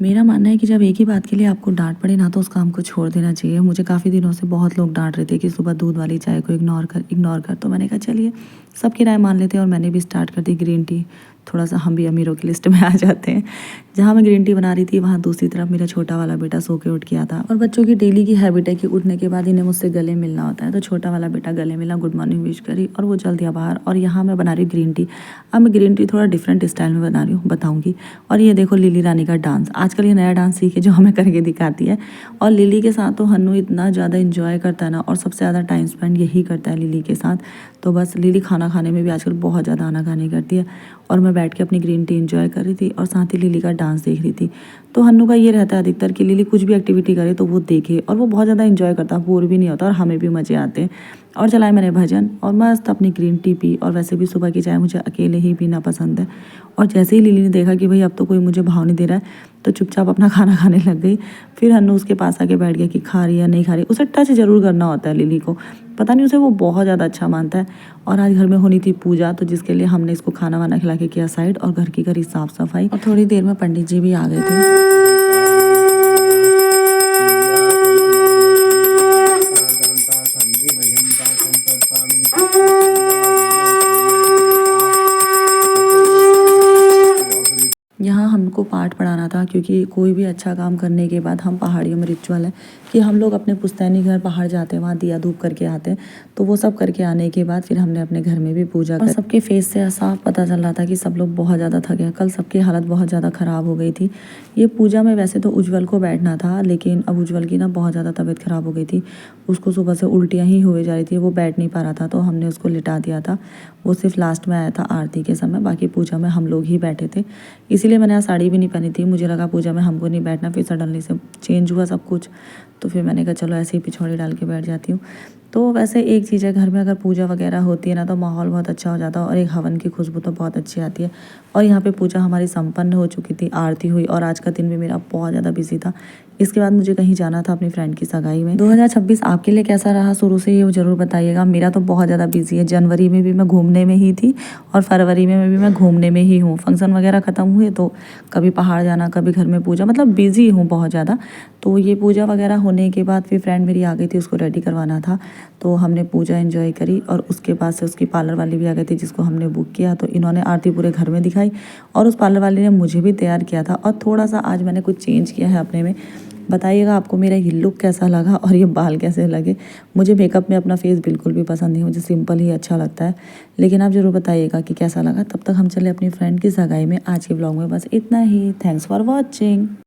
मेरा मानना है कि जब एक ही बात के लिए आपको डाँट पड़े ना तो उस काम को छोड़ देना चाहिए। मुझे काफ़ी दिनों से बहुत लोग डाँट रहे थे कि सुबह दूध वाली चाय को इग्नोर कर। तो मैंने कहा चलिए सबकी राय मान लेते हैं और मैंने भी स्टार्ट कर दी ग्रीन टी। थोड़ा-सा हम भी अमीरों की लिस्ट में आ जाते हैं। जहाँ मैं ग्रीन टी बना रही थी वहाँ दूसरी तरफ मेरा छोटा वाला बेटा सो के उठ गया था और बच्चों की डेली की हैबिट है कि उठने के बाद इन्हें मुझसे गले मिलना होता है। तो छोटा वाला बेटा गले मिला, गुड मॉर्निंग विश करी और वो चल दिया बाहर और यहाँ मैं बना रही हूँ ग्रीन टी। अब मैं ग्रीन टी थोड़ा डिफरेंट स्टाइल में बना रही हूँ, बताऊँगी। और ये देखो लिली रानी का डांस, आजकल ये नया डांस सीखे जो हमें करके दिखाती है। और लिली के साथ तो हन्नू इतना ज़्यादा एंजॉय करता है ना और सबसे ज़्यादा टाइम स्पेंड यही करता है लिली के साथ। तो बस लिली खाना खाने में भी आजकल बहुत ज़्यादा आनाकानी करती है और मैं बैठ के अपनी ग्रीन टी एंजॉय कर रही थी और साथ ही लिली का डांस देख रही थी। तो हन्नू का ये रहता है अधिकतर कि लिली कुछ भी एक्टिविटी करे तो वो देखे और वो बहुत ज़्यादा एंजॉय करता है, बोर भी नहीं होता और हमें भी मज़े आते हैं। और चलाए मैंने भजन और मस्त अपनी ग्रीन टी पी और वैसे भी सुबह की चाय मुझे अकेले ही पीना पसंद है। और जैसे ही लिली ने देखा कि भाई अब तो कोई मुझे भाव नहीं दे रहा है तो चुपचाप अपना खाना खाने लग गई। फिर हन्नू उसके पास आके बैठ गया कि खा रही है नहीं खा रही। उसे टच ज़रूर करना होता है लिली को, पता नहीं उसे वो बहुत ज़्यादा अच्छा मानता है। और आज घर में होनी थी पूजा तो जिसके लिए हमने इसको खाना वाना खिला के किया साइड और घर की करी साफ सफाई और थोड़ी देर में पंडित जी भी आ गए थे। यहाँ हमको पाठ पढ़ाना था क्योंकि कोई भी अच्छा काम करने के बाद हम पहाड़ियों में रिचुअल है कि हम लोग अपने पुश्तैनी घर पहाड़ जाते हैं, वहाँ दिया धूप करके आते हैं। तो वो सब करके आने के बाद फिर हमने अपने घर में भी पूजा कर। सबके फेस से साफ पता चल रहा था कि सब लोग बहुत ज़्यादा थके हैं। कल सबकी हालत बहुत ज़्यादा ख़राब हो गई थी। ये पूजा में वैसे तो उज्जवल को बैठना था लेकिन अब उज्जवल की ना बहुत ज़्यादा तबीयत ख़राब हो गई थी। उसको सुबह से उल्टियाँ ही हुए जा रही थी, वो बैठ नहीं पा रहा था तो हमने उसको लिटा दिया था। वो सिर्फ लास्ट में आया था आरती के समय, बाकी पूजा में हम लोग ही बैठे थे। इसीलिए मैंने आज साड़ी भी नहीं पहनी थी, मुझे लगा पूजा में हमको नहीं बैठना। फिर सडनली से चेंज हुआ सब कुछ तो फिर मैंने कहा चलो ऐसे ही पिछौड़ी डाल के बैठ जाती हूँ। तो वैसे एक चीज़ है, घर में अगर पूजा वगैरह होती है ना तो माहौल बहुत अच्छा हो जाता है और एक हवन की खुशबू तो बहुत अच्छी आती है। और यहाँ पे पूजा हमारी संपन्न हो चुकी थी, आरती हुई और आज का दिन भी मेरा बहुत ज़्यादा बिजी था। इसके बाद मुझे कहीं जाना था अपनी फ्रेंड की सगाई में। 2026 आपके लिए कैसा रहा शुरू से ये ज़रूर बताइएगा। मेरा तो बहुत ज़्यादा बिजी है। जनवरी में भी मैं घूमने में ही थी और फरवरी में भी मैं घूमने में ही हूँ। फंक्शन वगैरह ख़त्म हुए तो कभी पहाड़ जाना, कभी घर में पूजा, मतलब बिजी हूँ बहुत ज़्यादा। तो ये पूजा वगैरह होने के बाद फिर फ्रेंड मेरी आ गई थी, उसको रेडी करवाना था तो हमने पूजा एंजॉय करी और उसके बाद से उसकी पार्लर वाली भी आ गई थी जिसको हमने बुक किया। तो इन्होंने आरती पूरे घर में दिखाई और उस पार्लर वाली ने मुझे भी तैयार किया था और थोड़ा सा आज मैंने कुछ चेंज किया है अपने में। बताइएगा आपको मेरा ये लुक कैसा लगा और ये बाल कैसे लगे। मुझे मेकअप में अपना फेस बिल्कुल भी पसंद नहीं, मुझे सिंपल ही अच्छा लगता है। लेकिन आप ज़रूर बताइएगा कि कैसा लगा। तब तक हम चले अपनी फ्रेंड की सगाई में। आज के ब्लॉग में बस इतना ही। Thanks for watching.